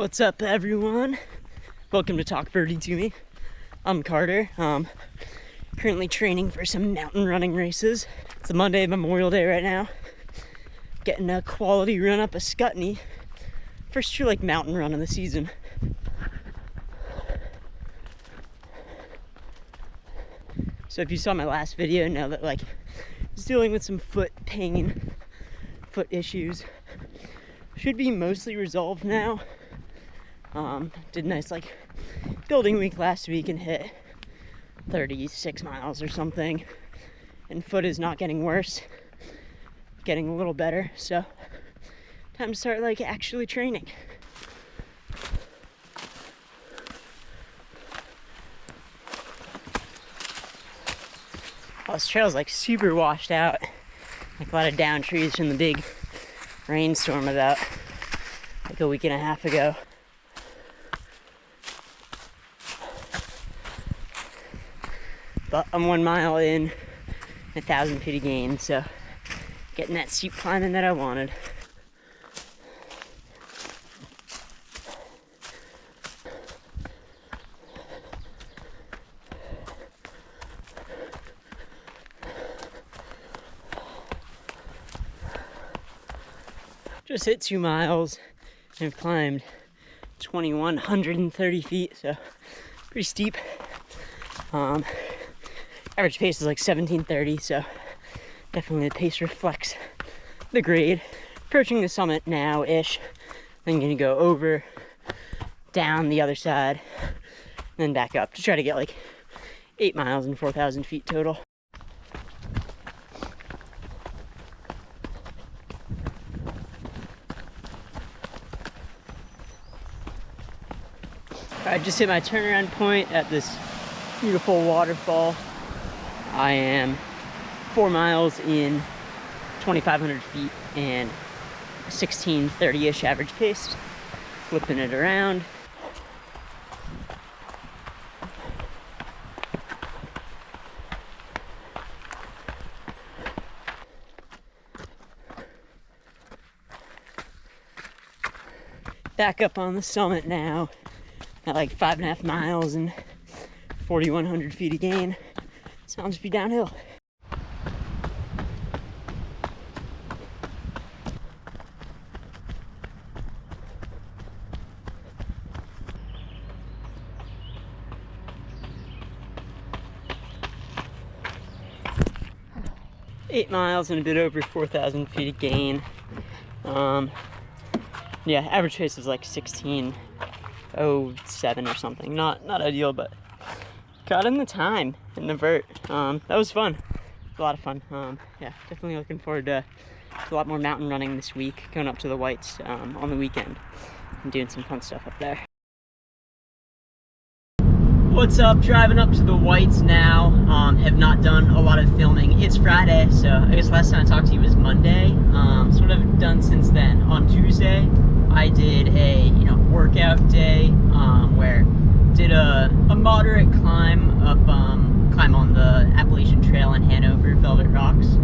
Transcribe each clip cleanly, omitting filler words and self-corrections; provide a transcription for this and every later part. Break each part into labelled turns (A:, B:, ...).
A: What's up, everyone? Welcome to Talk Birdie to Me. I'm Carter. Currently training for some mountain running races. It's a Monday, Memorial Day right now. Getting a quality run up Ascutney. First true mountain run of the season. So if you saw my last video, know that I was dealing with some foot pain, foot issues. Should be mostly resolved now. Did a nice building week last week and hit 36 miles or something, and foot is not getting worse, getting a little better, so time to start actually training. Oh, this trail's super washed out, a lot of down trees from the big rainstorm about a week and a half ago. But I'm 1 mile in, 1,000 feet of gain, so getting that steep climbing that I wanted. Just hit 2 miles and climbed 2,130 feet, so pretty steep. Average pace is 17:30, so definitely the pace reflects the grade. Approaching the summit now-ish. Then gonna go over, down the other side, and then back up to try to get 8 miles and 4,000 feet total. I just hit my turnaround point at this beautiful waterfall. I am 4 miles in, 2,500 feet, and 16:30-ish average pace. Flipping it around. Back up on the summit now at 5.5 miles and 4,100 feet of gain. Sounds to be downhill. Eight miles and a bit over 4,000 feet of gain. Yeah, average pace is 16:07 or something. Not ideal, but got in the time in the vert. That was fun. It was a lot of fun. Yeah, definitely looking forward to a lot more mountain running this week, going up to the Whites on the weekend and doing some fun stuff up there. What's up? Driving up to the Whites now. Have not done a lot of filming. It's Friday, so I guess last time I talked to you was Monday. So what I've done since then. On Tuesday, I did a workout day where did a moderate climb up climb on the Appalachian Trail in Hanover, Velvet Rocks,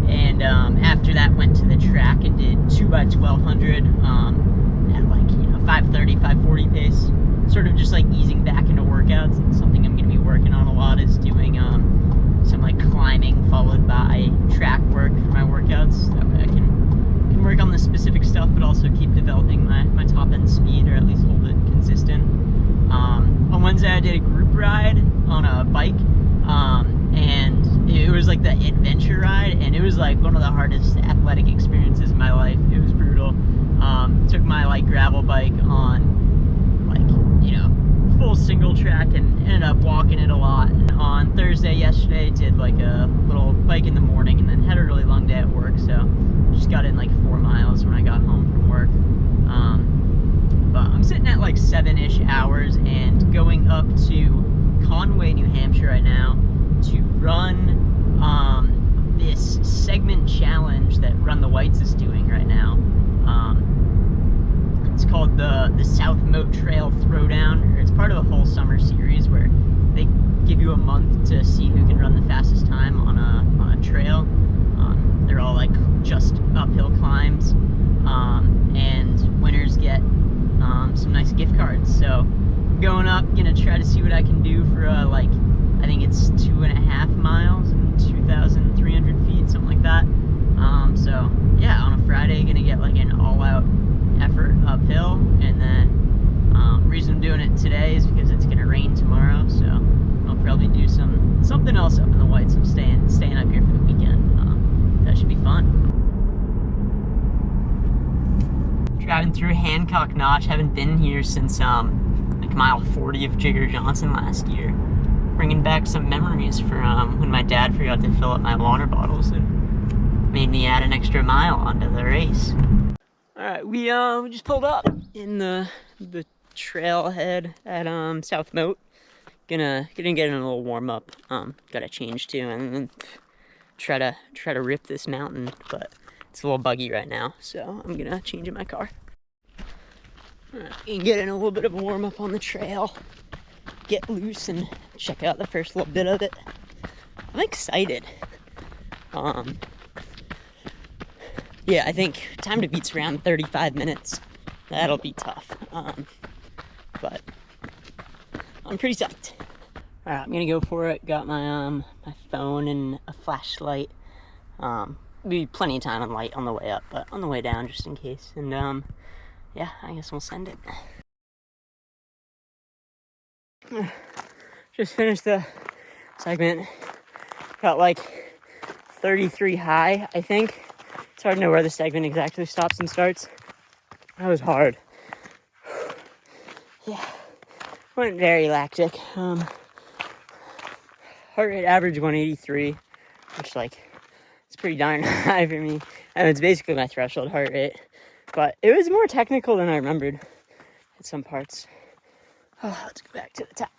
A: and after that went to the track and did 2x1200 at 5:30, 5:40 pace, sort of just easing back into workouts. And something I'm going to be working on a lot is doing some climbing followed by track work for my workouts. That way I can work on the specific stuff but also keep developing my top end speed, or at least hold it consistent. On Wednesday I did a group ride on a bike, and it was the adventure ride, and it was one of the hardest athletic experiences in my life. It was brutal. Took my gravel bike on full single track and ended up walking it a lot. And on Thursday yesterday did a little bike in the morning and then had a really long day at work, so just got in 4 miles when I got home from work. But I'm sitting at 7-ish hours and going up to Conway, New Hampshire right now to run this segment challenge that Run the Whites is doing right now. It's called the South Moat Trail Throwdown. It's part of a whole summer series where they give you a month to see who can run the fastest time on a trail. They're all just uphill climbs, and winners get some nice gift cards. So I'm going up, gonna try to see what I can do for like, I think it's 2.5 miles and 2,300 feet, something like that. So yeah, on a Friday, gonna get like an all-out effort uphill, and then reason I'm doing it today is because it's gonna rain tomorrow, so I'll probably do something else up in the Whites. I'm staying up here for the weekend. That should be fun. Driving through Hancock Notch, haven't been here since like mile 40 of Jigger Johnson last year. Bringing back some memories from when my dad forgot to fill up my water bottles and made me add an extra mile onto the race. All right, we just pulled up in the trailhead at South Moat. Gonna get in a little warm up. Gotta change too, and then try to rip this mountain, but it's a little buggy right now, so I'm gonna change in my car. All right, and get in a little bit of a warm up on the trail, get loose, and check out the first little bit of it. I'm excited. Yeah, I think time to beat's around 35 minutes. That'll be tough. But I'm pretty psyched. All right, I'm gonna go for it. Got my my phone and a flashlight. Be plenty of time on light on the way up, but on the way down just in case. And yeah, I guess we'll send it. Just finished the segment. Got like 33 high, I think. It's hard to know where the segment exactly stops and starts. That was hard. Yeah, went very lactic. Heart rate average 183, which like it's pretty darn high for me. And it's basically my threshold heart rate. But it was more technical than I remembered at some parts. Oh, let's go back to the top.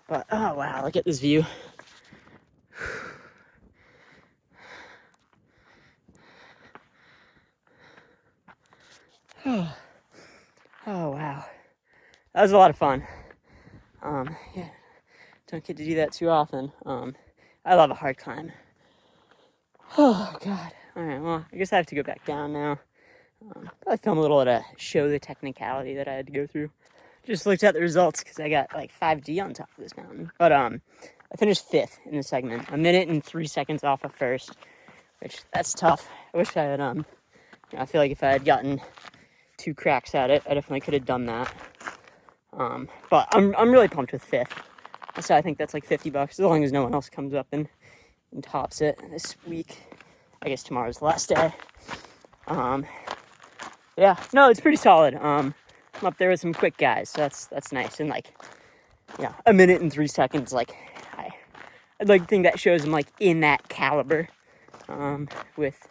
A: But oh wow, look at this view. Oh wow, that was a lot of fun. Yeah, don't get to do that too often. I love a hard climb. Oh god. All right, well, I guess I have to go back down now. Probably film a little to show the technicality that I had to go through. Just looked at the results because I got like 5G on top of this mountain. But I finished 5th in the segment, 1 minute and 3 seconds off of 1st, which that's tough. I wish I had I feel like if I had gotten 2 cracks at it, I definitely could have done that. But I'm really pumped with 5th. So I think that's like $50 as long as no one else comes up and tops it this week. I guess tomorrow's the last day. Yeah, no, it's pretty solid. I'm up there with some quick guys, so that's nice. And like, yeah, 1 minute and 3 seconds. Like, I'd like to think that shows I'm like in that caliber. With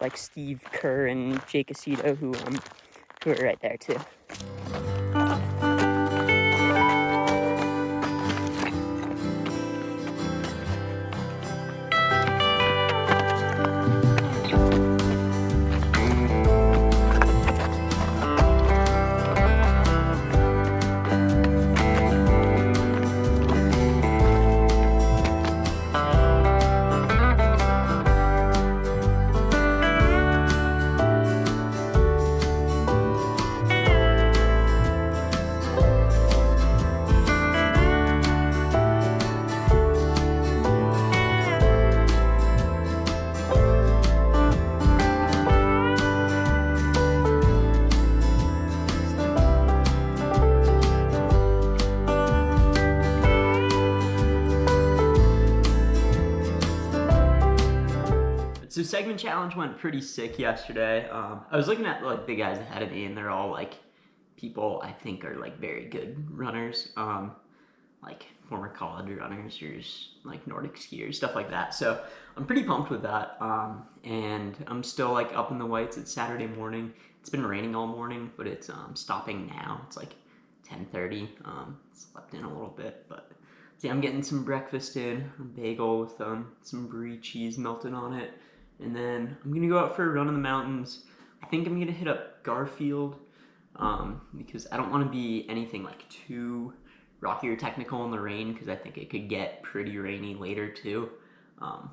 A: like Steve Kerr and Jake Aceto, who are right there too. So segment challenge went pretty sick yesterday. I was looking at like the guys ahead of me, and they're all like people I think are like very good runners, like former college runners or like Nordic skiers, stuff like that. So I'm pretty pumped with that. And I'm still like up in the Whites. It's Saturday morning. It's been raining all morning, but it's stopping now. It's like 10:30. Slept in a little bit, but yeah, I'm getting some breakfast in, a bagel with some brie cheese melted on it. And then I'm gonna go out for a run in the mountains. I think I'm gonna hit up Garfield because I don't want to be anything like too rocky or technical in the rain because I think it could get pretty rainy later too.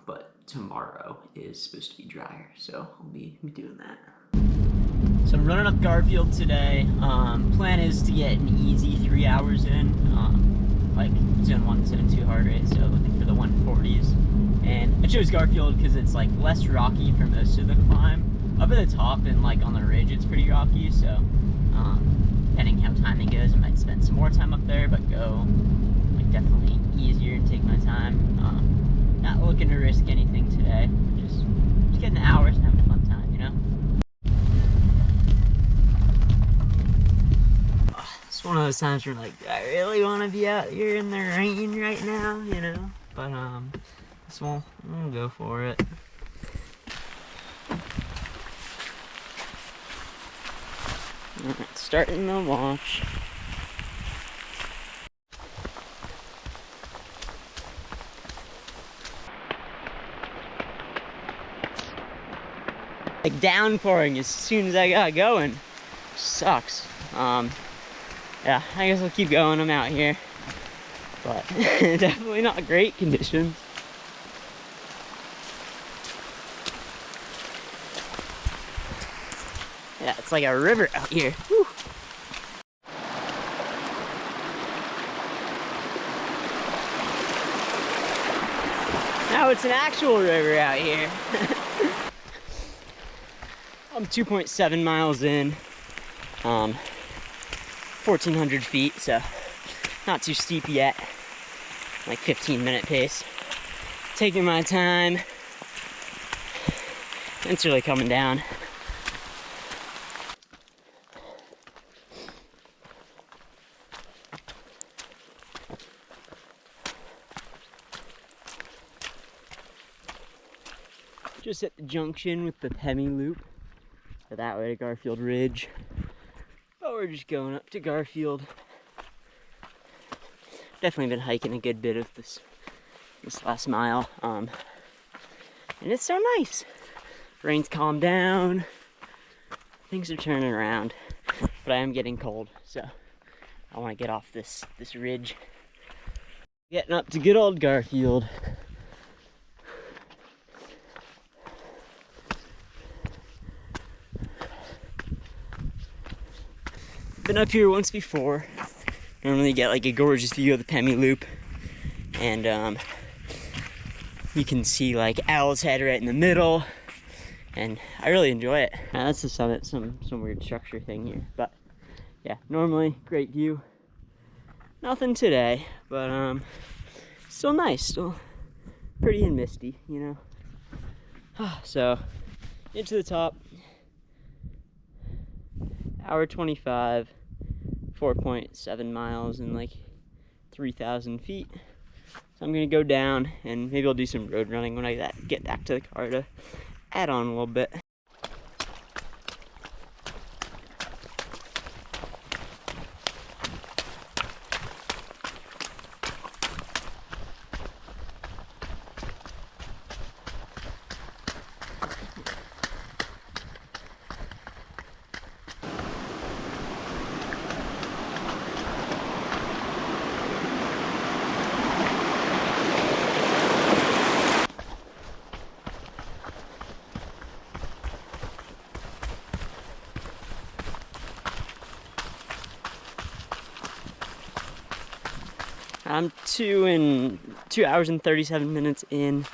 A: But tomorrow is supposed to be drier, so I'll be doing that. So I'm running up Garfield today. Plan is to get an easy 3 hours in, like zone 1, zone 2 heart rate, so looking for the 140s. And I chose Garfield because it's like less rocky for most of the climb. Up at the top and like on the ridge it's pretty rocky, so depending how timing goes, I might spend some more time up there, but go like definitely easier and take my time. Not looking to risk anything today, just getting the hours and having a fun time, you know? It's one of those times where like, do I really want to be out here in the rain right now, you know? But so we'll go for it. Alright, starting the launch. Like downpouring as soon as I got going. Sucks. Yeah, I guess I'll keep going. I'm out here, but definitely not great conditions. Yeah, it's like a river out here. Whew. Now it's an actual river out here. I'm 2.7 miles in, 1,400 feet, so not too steep yet. Like 15-minute pace. Taking my time. It's really coming down. Just at the junction with the Pemi loop, or that way to Garfield Ridge. But we're just going up to Garfield. Definitely been hiking a good bit of this last mile, and it's so nice. Rain's calmed down, things are turning around, but I am getting cold, so I want to get off this ridge. Getting up to good old Garfield. Been up here once before. Normally get like a gorgeous view of the Pemi loop, and you can see like Owl's Head right in the middle, and I really enjoy it. Now that's the summit, some weird structure thing here, but yeah, normally great view. Nothing today, but still nice, still pretty and misty, you know. So into the top. Hour 25, 4.7 miles and like 3,000 feet. So I'm gonna go down and maybe I'll do some road running when I get back to the car to add on a little bit. I'm 2 hours and 37 minutes in,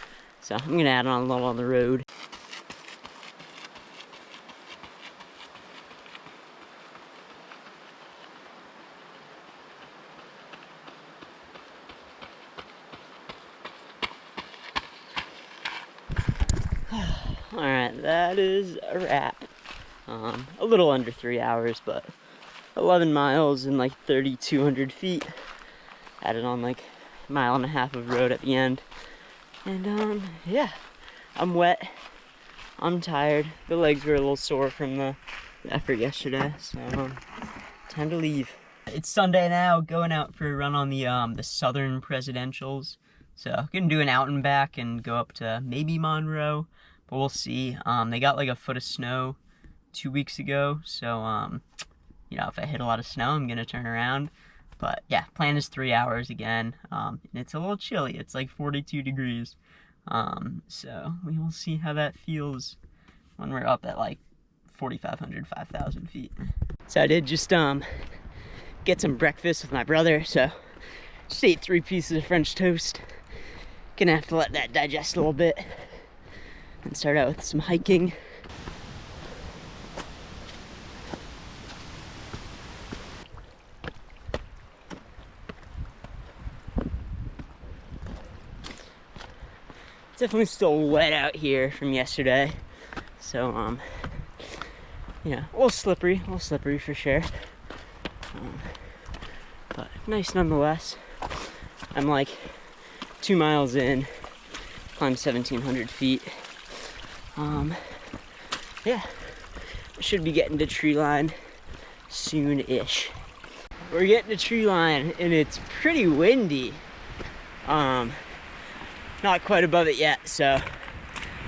A: so I'm gonna add on a little on the road. Alright, that is a wrap. A little under 3 hours, but 11 miles and like 3,200 feet. Added on like a mile and a half of road at the end. And yeah, I'm wet, I'm tired. The legs were a little sore from the effort yesterday, so time to leave. It's Sunday now, going out for a run on the Southern Presidentials. So gonna do an out and back and go up to maybe Monroe, but we'll see. They got like a foot of snow 2 weeks ago, so you know, if I hit a lot of snow, I'm gonna turn around. But yeah, plan is 3 hours again, and it's a little chilly. It's like 42 degrees. So we will see how that feels when we're up at like 4,500, 5,000 feet. So I did just get some breakfast with my brother. So just ate 3 pieces of French toast. Gonna have to let that digest a little bit and start out with some hiking. It's definitely still wet out here from yesterday, so you know, a little slippery for sure, but nice nonetheless. I'm like 2 miles in, climbed 1,700 feet. Yeah, I should be getting to tree line soon-ish. We're getting to tree line and it's pretty windy. Not quite above it yet, so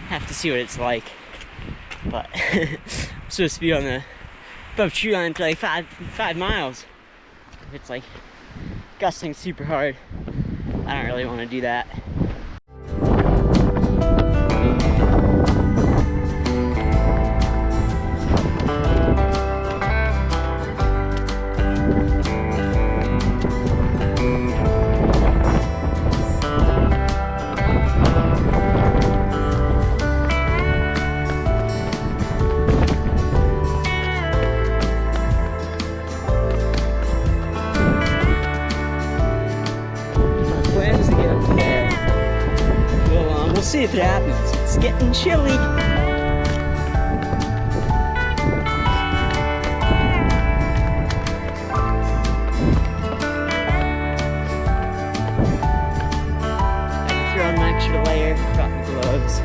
A: have to see what it's like. But I'm supposed to be on the above tree line for like five miles. If it's like gusting super hard, I don't really want to do that. See if it happens. It's getting chilly. I threw on an extra layer, brought the gloves.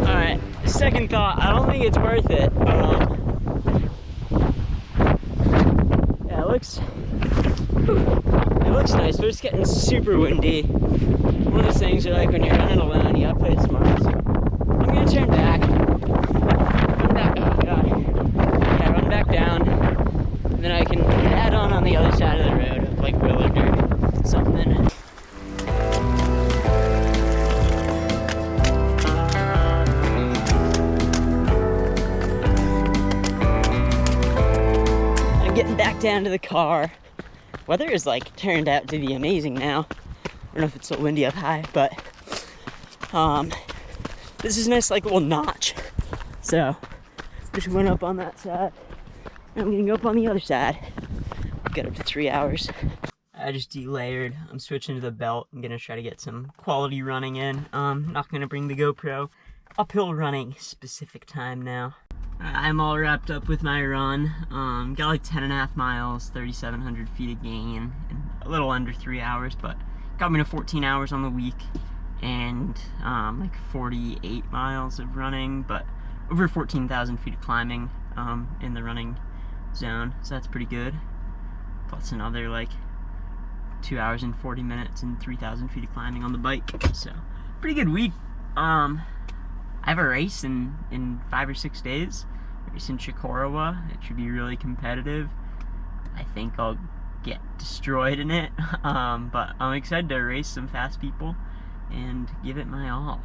A: Alright, second thought, I don't think it's worth it. Yeah, it looks nice, but it's getting super windy. One of those things where, like, when you're running alone, you gotta play it smart. So I'm gonna turn back. Run back. Oh god. Yeah, run back down. And then I can add on the other side of the road, like Willard or something. Getting back down to the car. Weather is like turned out to be amazing now. I don't know if it's so windy up high, but this is a nice like little notch. So just went up on that side. I'm gonna go up on the other side. Get up to 3 hours. I just delayered. I'm switching to the belt. I'm gonna try to get some quality running in. Not gonna bring the GoPro. Uphill running specific time now. I'm all wrapped up with my run. Got like 10.5 miles, 3,700 feet of gain, and a little under 3 hours, but got me to 14 hours on the week, and like 48 miles of running, but over 14,000 feet of climbing in the running zone, so that's pretty good. Plus another like 2 hours and 40 minutes and 3,000 feet of climbing on the bike, so pretty good week. I have a race in 5 or 6 days. Race in Chicorowa. It should be really competitive. I think I'll get destroyed in it, but I'm excited to race some fast people and give it my all.